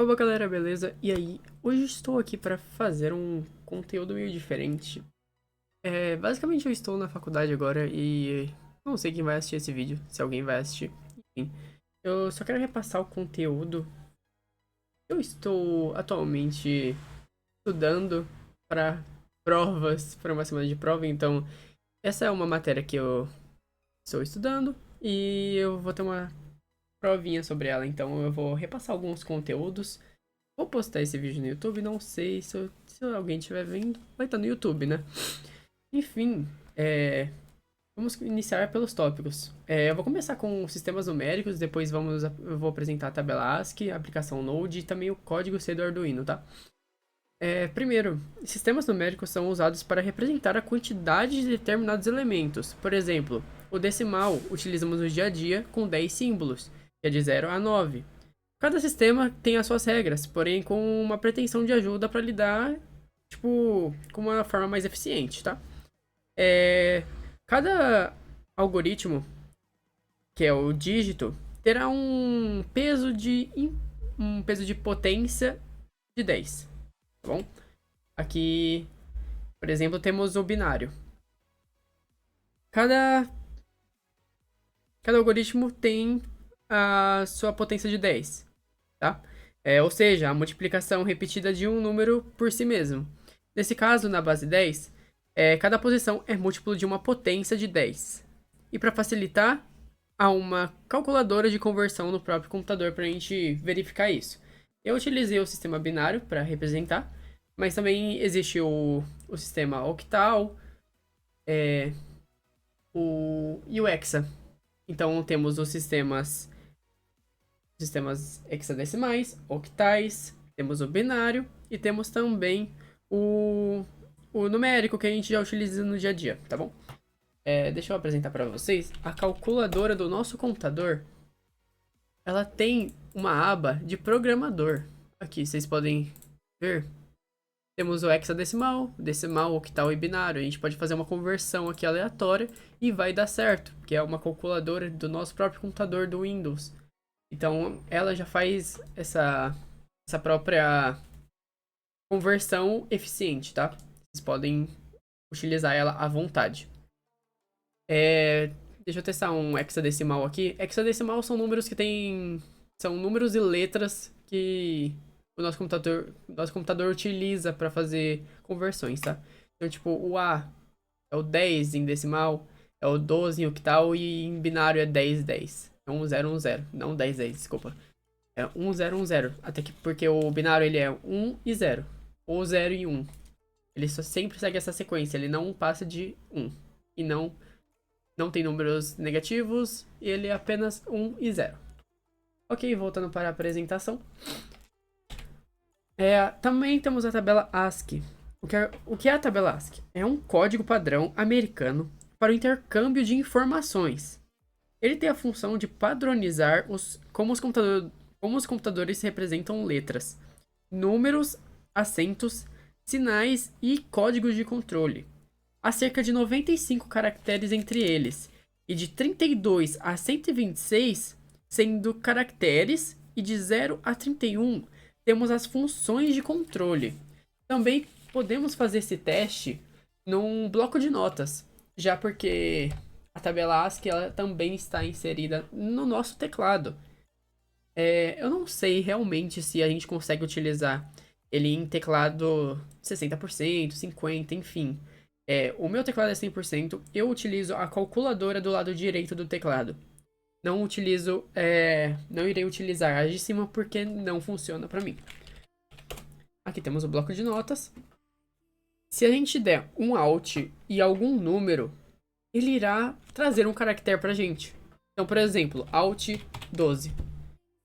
Opa galera, beleza? E aí, hoje estou aqui para fazer um conteúdo meio diferente. Basicamente eu estou na faculdade agora e não sei quem vai assistir esse vídeo, se alguém vai assistir. Enfim, eu só quero repassar o conteúdo. Eu estou atualmente estudando para provas, para uma semana de prova, então essa é uma matéria que eu estou estudando e eu vou ter uma provinha sobre ela, então eu vou repassar alguns conteúdos. Vou postar esse vídeo no YouTube, não sei se alguém estiver vendo, vai estar no YouTube, né? Enfim, vamos iniciar pelos tópicos. Eu vou começar com sistemas numéricos, depois eu vou apresentar a tabela ASCII, a aplicação Node e também o código C do Arduino, tá? Primeiro, sistemas numéricos são usados para representar a quantidade de determinados elementos. Por exemplo, o decimal utilizamos no dia a dia com 10 símbolos, que é de 0 a 9. Cada sistema tem as suas regras, porém com uma pretensão de ajuda para lidar, tipo, com uma forma mais eficiente, tá? É, Cada algoritmo, que é o dígito, terá um peso de potência de 10, tá bom? Aqui, por exemplo, temos o binário. Cada, cada algoritmo tem a sua potência de 10, tá? Ou seja, a multiplicação repetida de um número por si mesmo. Nesse caso, na base 10, cada posição é múltiplo de uma potência de 10. E para facilitar, há uma calculadora de conversão no próprio computador para a gente verificar isso. Eu utilizei o sistema binário para representar, mas também existe o sistema octal e o hexa. Então temos os sistemas hexadecimais, octais, temos o binário e temos também o, o numérico que a gente já utiliza no dia a dia, tá bom? Deixa eu apresentar para vocês. A calculadora do nosso computador, ela tem uma aba de programador. Aqui, vocês podem ver. Temos o hexadecimal, decimal, octal e binário. A gente pode fazer uma conversão aqui aleatória e vai dar certo, que é uma calculadora do nosso próprio computador do Windows. Então, ela já faz essa própria conversão eficiente, tá? Vocês podem utilizar ela à vontade. Deixa eu testar um hexadecimal aqui. Hexadecimal são números que tem. São números e letras que o nosso computador utiliza para fazer conversões, tá? Então, tipo, o A é o 10 em decimal, é o 12 em octal e em binário é 10, 10. É 1, 0, 1, 0. Não 10, 10, desculpa. É 1, 0, 1, 0. Até que porque o binário ele é 1 e 0. Ou 0 e 1. Ele só sempre segue essa sequência. Ele não passa de 1. E não tem números negativos. E ele é apenas 1 e 0. Ok, voltando para a apresentação. Também temos a tabela ASCII. O que é a tabela ASCII? É um código padrão americano para o intercâmbio de informações. Ele tem a função de padronizar como os computadores representam letras, números, acentos, sinais e códigos de controle. Há cerca de 95 caracteres entre eles, e de 32 a 126 sendo caracteres, e de 0 a 31 temos as funções de controle. Também podemos fazer esse teste num bloco de notas, já porque a tabela ASCII ela também está inserida no nosso teclado. Eu não sei realmente se a gente consegue utilizar ele em teclado 60%, 50%, enfim. O meu teclado é 100%, eu utilizo a calculadora do lado direito do teclado. Não irei utilizar a de cima porque não funciona para mim. Aqui temos o bloco de notas. Se a gente der um Alt e algum número, ele irá trazer um caractere pra gente. Então, por exemplo, Alt 12.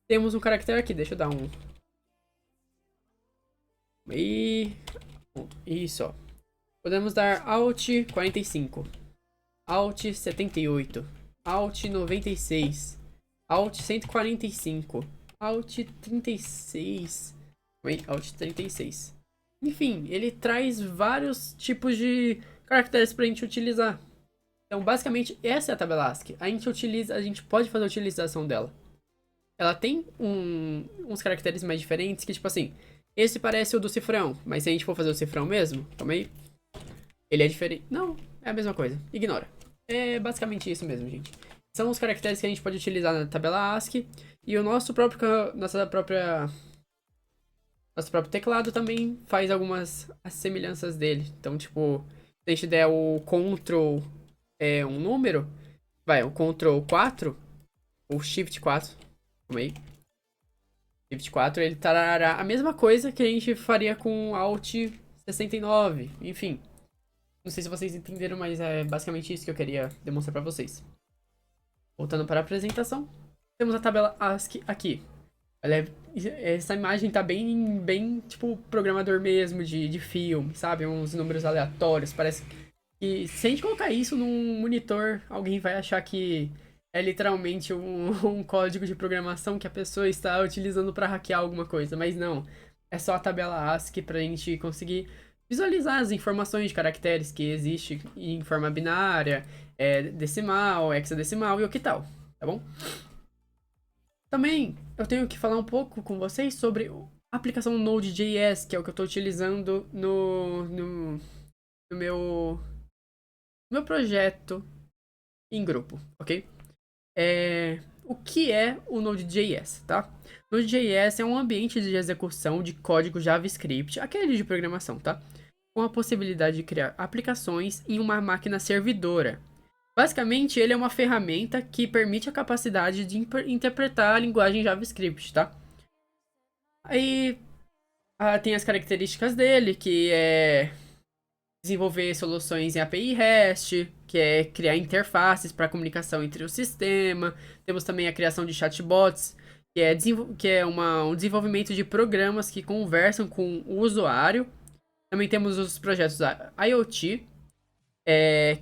Temos um caractere aqui, deixa eu dar um. Isso, ó. Podemos dar Alt 45, Alt 78, Alt 96, Alt 145, Alt 36. Alt 36. Enfim, ele traz vários tipos de caracteres pra gente utilizar. Então, basicamente, essa é a tabela ASCII. A gente pode fazer a utilização dela. ela tem uns caracteres mais diferentes que, tipo assim, esse parece o do cifrão, mas se a gente for fazer o cifrão mesmo, calma aí, ele é diferente. Não, é a mesma coisa, ignora. É basicamente isso mesmo, gente. São os caracteres que a gente pode utilizar na tabela ASCII e o nosso próprio teclado também faz algumas semelhanças dele. Então, tipo, se a gente der o Ctrl um número, vai, o Ctrl 4, ou Shift 4, calma aí. Shift 4, ele trará a mesma coisa que a gente faria com Alt 69, enfim. Não sei se vocês entenderam, mas é basicamente isso que eu queria demonstrar pra vocês. Voltando para a apresentação, temos a tabela ASCII aqui. Essa imagem tá bem, tipo, programador mesmo de filme, sabe? Uns números aleatórios. Parece que se a gente colocar isso num monitor, alguém vai achar que é literalmente um código de programação que a pessoa está utilizando para hackear alguma coisa. Mas não. É só a tabela ASCII pra gente conseguir visualizar as informações de caracteres que existe em forma binária, decimal, hexadecimal e octal, tá bom? Também eu tenho que falar um pouco com vocês sobre a aplicação Node.js, que é o que eu estou utilizando no meu projeto em grupo, ok? O que é o Node.js, tá? Node.js é um ambiente de execução de código JavaScript, aquele de programação, tá? Com a possibilidade de criar aplicações em uma máquina servidora. Basicamente, ele é uma ferramenta que permite a capacidade de interpretar a linguagem JavaScript, tá? Aí tem as características dele, que é desenvolver soluções em API REST, que é criar interfaces para comunicação entre o sistema. Temos também a criação de chatbots, que é um desenvolvimento de programas que conversam com o usuário. Também temos os projetos IoT,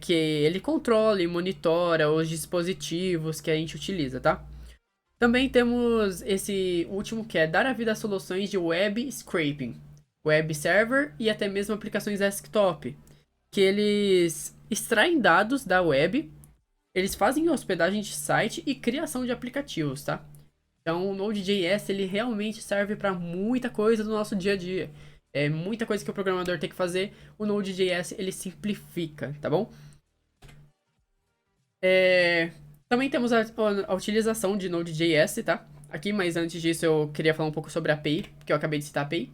que ele controla e monitora os dispositivos que a gente utiliza, tá? Também temos esse último que é dar a vida a soluções de web scraping, web server e até mesmo aplicações desktop, que eles extraem dados da web, eles fazem hospedagem de site e criação de aplicativos, tá? Então o Node.js ele realmente serve para muita coisa do nosso dia a dia. É muita coisa que o programador tem que fazer, o Node.js ele simplifica, tá bom? Também temos a utilização de Node.js, tá? Aqui, mas antes disso eu queria falar um pouco sobre a API, porque eu acabei de citar a API.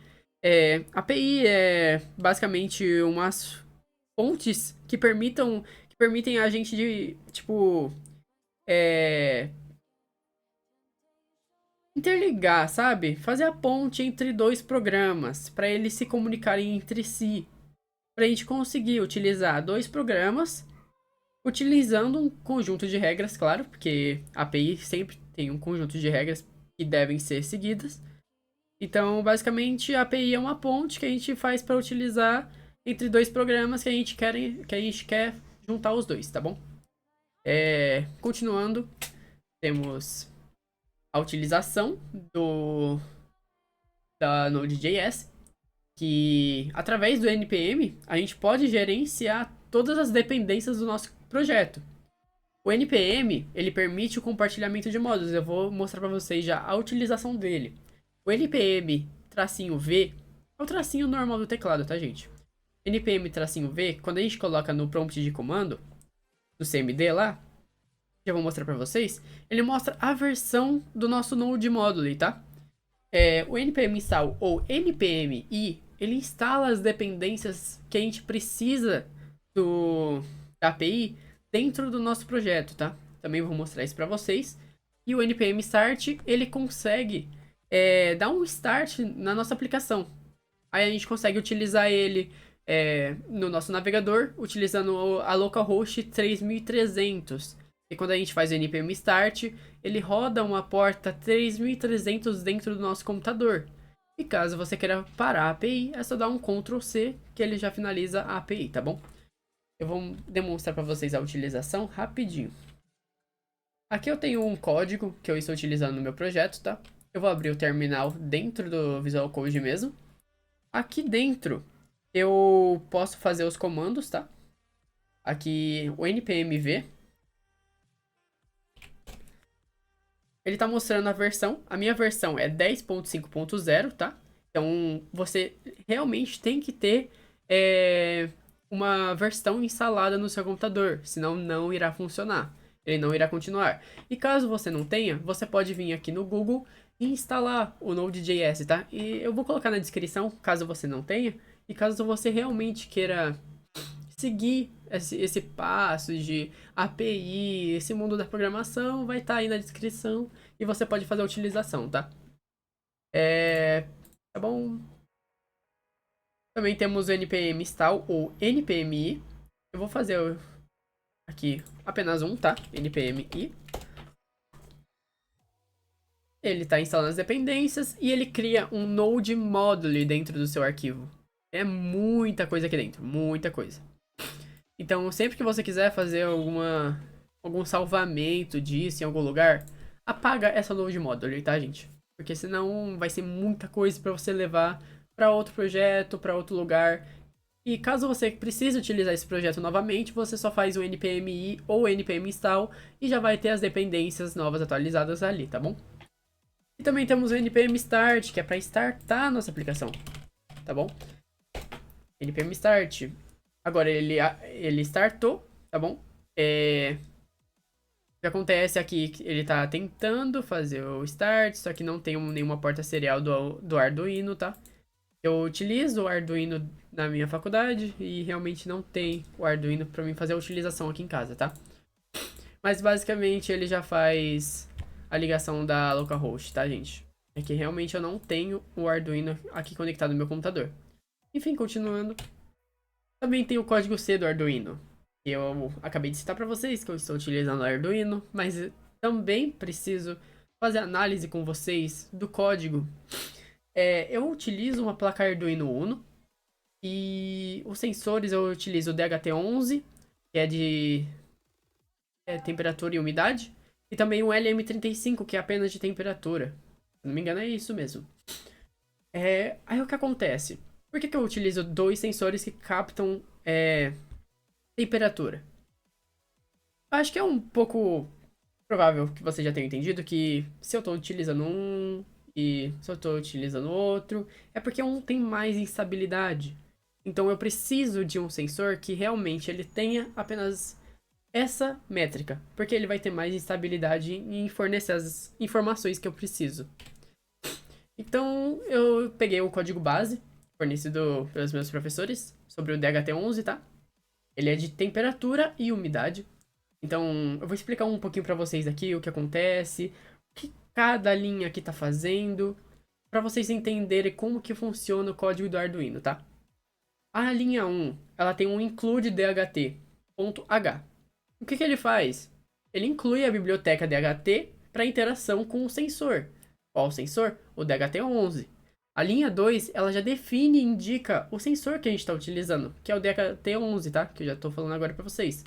A API é basicamente umas fontes que permitem a gente de, tipo, é, interligar, sabe? Fazer a ponte entre dois programas, para eles se comunicarem entre si. Para a gente conseguir utilizar dois programas utilizando um conjunto de regras, claro, porque a API sempre tem um conjunto de regras que devem ser seguidas. Então, basicamente, a API é uma ponte que a gente faz para utilizar entre dois programas que a gente quer juntar os dois, tá bom? Continuando, temos a utilização da Node.js, que através do npm a gente pode gerenciar todas as dependências do nosso projeto. O npm, ele permite o compartilhamento de módulos. Eu vou mostrar para vocês já a utilização dele. O npm-v é o tracinho normal do teclado, tá, gente? npm-v, quando a gente coloca no prompt de comando, no cmd lá, já vou mostrar para vocês, ele mostra a versão do nosso node module, tá? O npm install ou npm i, ele instala as dependências que a gente precisa da API dentro do nosso projeto, tá? Também vou mostrar isso para vocês. E o npm start, ele consegue dar um start na nossa aplicação. Aí a gente consegue utilizar ele no nosso navegador, utilizando a localhost 3300. E quando a gente faz o npm start, ele roda uma porta 3300 dentro do nosso computador. E caso você queira parar a API, é só dar um Ctrl C que ele já finaliza a API, tá bom? Eu vou demonstrar para vocês a utilização rapidinho. Aqui eu tenho um código que eu estou utilizando no meu projeto, tá? Eu vou abrir o terminal dentro do Visual Code mesmo. Aqui dentro eu posso fazer os comandos, tá? Aqui o npmv, ele tá mostrando a minha versão é 10.5.0, tá? Então, você realmente tem que ter uma versão instalada no seu computador, senão não irá funcionar. Ele não irá continuar. E caso você não tenha, você pode vir aqui no Google e instalar o Node.js, tá? E eu vou colocar na descrição, caso você não tenha, e caso você realmente queira seguir esse passo de API, esse mundo da programação, vai estar aí na descrição e você pode fazer a utilização, tá? Tá bom? Também temos o npm install ou npmi. Eu vou fazer aqui apenas um, tá? npmi. Ele está instalando as dependências e ele cria um node module dentro do seu arquivo. É muita coisa aqui dentro, muita coisa. Então, sempre que você quiser fazer algum salvamento disso em algum lugar, apaga essa node module, tá, gente? Porque senão vai ser muita coisa para você levar para outro projeto, para outro lugar. E caso você precise utilizar esse projeto novamente, você só faz o npmi ou npm install e já vai ter as dependências novas atualizadas ali, tá bom? E também temos o npm start, que é para startar a nossa aplicação, tá bom? npm start. Agora ele startou, tá bom? O que acontece aqui, ele tá tentando fazer o start, só que não tem nenhuma porta serial do Arduino, tá? Eu utilizo o Arduino na minha faculdade e realmente não tem o Arduino para mim fazer a utilização aqui em casa, tá? Mas basicamente ele já faz a ligação da localhost, tá, gente? É que realmente eu não tenho o Arduino aqui conectado no meu computador. Enfim, continuando. Também tem o código C do Arduino. Eu acabei de citar para vocês que eu estou utilizando o Arduino, mas também preciso fazer análise com vocês do código. Eu utilizo uma placa Arduino Uno e os sensores eu utilizo o DHT11, que é de temperatura e umidade, e também o LM35, que é apenas de temperatura. Se não me engano, é isso mesmo. Aí o que acontece? Por que eu utilizo dois sensores que captam temperatura? Acho que é um pouco provável que você já tenha entendido que se eu estou utilizando um e se eu estou utilizando outro, é porque um tem mais instabilidade. Então eu preciso de um sensor que realmente ele tenha apenas essa métrica, porque ele vai ter mais instabilidade em fornecer as informações que eu preciso. Então eu peguei o código base fornecido pelos meus professores sobre o DHT11, tá? Ele é de temperatura e umidade. Então, eu vou explicar um pouquinho para vocês aqui o que acontece, o que cada linha aqui tá fazendo, para vocês entenderem como que funciona o código do Arduino, tá? A linha 1, ela tem um include DHT.h. O que ele faz? Ele inclui a biblioteca DHT para interação com o sensor. Qual o sensor? O DHT11. A linha 2, ela já define e indica o sensor que a gente está utilizando, que é o DHT11, tá? Que eu já estou falando agora para vocês.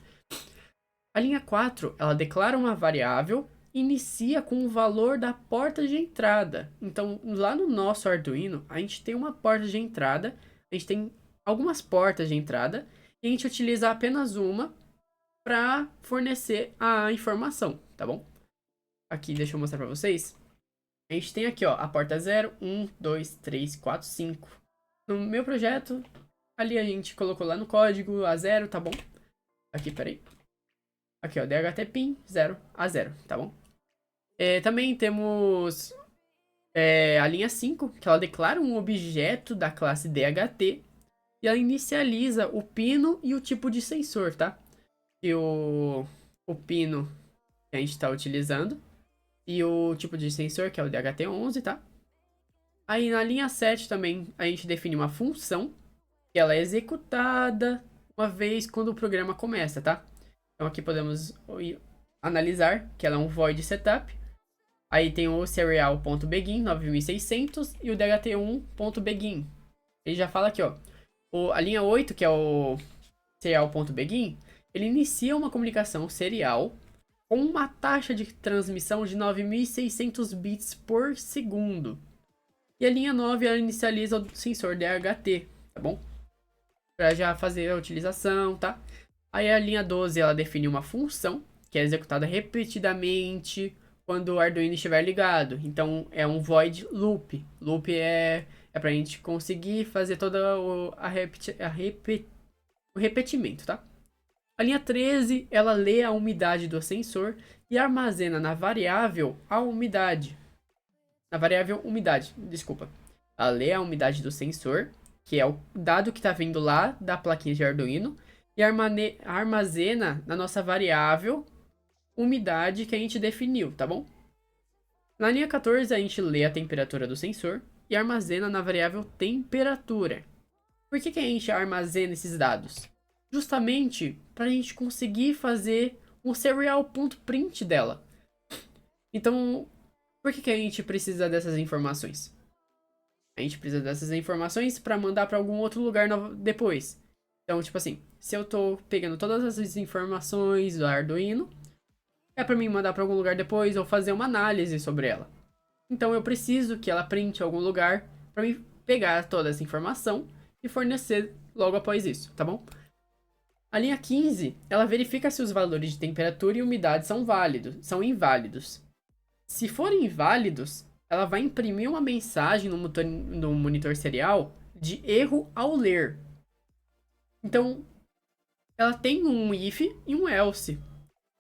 A linha 4, ela declara uma variável e inicia com o valor da porta de entrada. Então, lá no nosso Arduino, a gente tem uma porta de entrada, a gente tem algumas portas de entrada, e a gente utiliza apenas uma para fornecer a informação, tá bom? Aqui, deixa eu mostrar para vocês. A gente tem aqui, ó, a porta 0, 1, 2, 3, 4, 5. No meu projeto, ali a gente colocou lá no código a 0, tá bom? Aqui, peraí. Aqui, ó, DHT pin 0 a 0, tá bom? Também temos a linha 5, que ela declara um objeto da classe DHT e ela inicializa o pino e o tipo de sensor, tá? E o pino que a gente está utilizando e o tipo de sensor, que é o DHT11, tá? Aí na linha 7 também a gente define uma função que ela é executada uma vez quando o programa começa, tá? Então aqui podemos analisar que ela é um void setup. Aí tem o serial.begin 9600 e o dht1.begin. Ele já fala aqui, ó. A linha 8, que é o serial.begin, ele inicia uma comunicação serial com uma taxa de transmissão de 9600 bits por segundo. E a linha 9, ela inicializa o sensor DHT, tá bom? Para já fazer a utilização, tá? Aí a linha 12, ela define uma função que é executada repetidamente quando o Arduino estiver ligado. Então, é um void loop. Loop é pra gente conseguir fazer toda o repetimento, tá? A linha 13, ela lê a umidade do sensor e armazena na variável a umidade. Na variável umidade, desculpa. Ela lê a umidade do sensor, que é o dado que está vindo lá da plaquinha de Arduino, e armazena na nossa variável umidade que a gente definiu, tá bom? Na linha 14, a gente lê a temperatura do sensor e armazena na variável temperatura. Por que a gente armazena esses dados? Justamente para a gente conseguir fazer um serial.print dela. Então, por que a gente precisa dessas informações? A gente precisa dessas informações para mandar para algum outro lugar depois. Então, tipo assim, se eu tô pegando todas essas informações do Arduino, é para mim mandar para algum lugar depois ou fazer uma análise sobre ela. Então, eu preciso que ela printe em algum lugar para mim pegar toda essa informação e fornecer logo após isso, tá bom? A linha 15, ela verifica se os valores de temperatura e umidade são inválidos. Se forem inválidos, ela vai imprimir uma mensagem no monitor serial de erro ao ler. Então, ela tem um if e um else.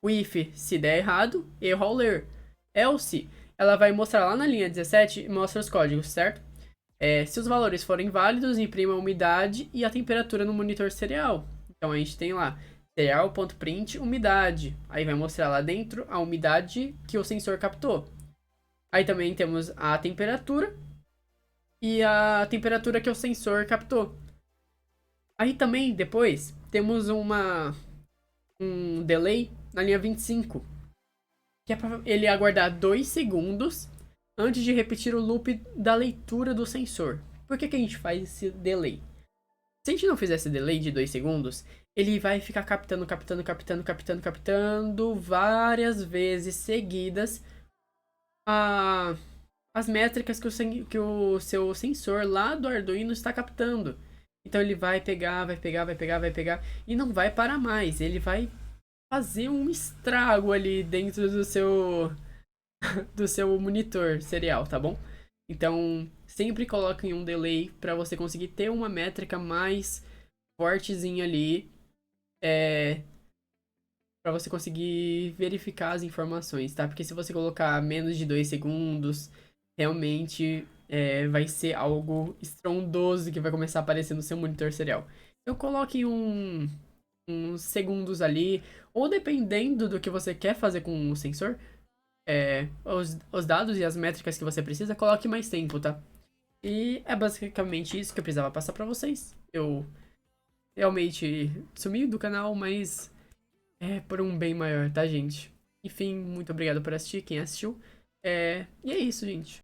O if, se der errado, erro ao ler. Else, ela vai mostrar lá na linha 17 e mostra os códigos, certo? Se os valores forem válidos, imprima a umidade e a temperatura no monitor serial. Então a gente tem lá serial.print umidade. Aí vai mostrar lá dentro a umidade que o sensor captou. Aí também temos a temperatura e a temperatura que o sensor captou. Aí também depois temos um delay na linha 25, que é para ele aguardar 2 segundos antes de repetir o loop da leitura do sensor. Por que a gente faz esse delay? Se a gente não fizer esse delay de 2 segundos, ele vai ficar captando várias vezes seguidas as métricas que o seu sensor lá do Arduino está captando. Então ele vai pegar e não vai parar mais. Ele vai fazer um estrago ali dentro do seu monitor serial, tá bom? Então, sempre coloquem um delay para você conseguir ter uma métrica mais fortezinha ali, para você conseguir verificar as informações, tá? Porque se você colocar menos de 2 segundos, realmente vai ser algo estrondoso que vai começar a aparecer no seu monitor serial. Então, coloque uns segundos ali, ou dependendo do que você quer fazer com o sensor, os dados e as métricas que você precisa, coloque mais tempo, tá? E é basicamente isso que eu precisava passar pra vocês. Eu realmente sumi do canal, mas é por um bem maior, tá, gente? Enfim, muito obrigado por assistir, quem assistiu. E é isso, gente.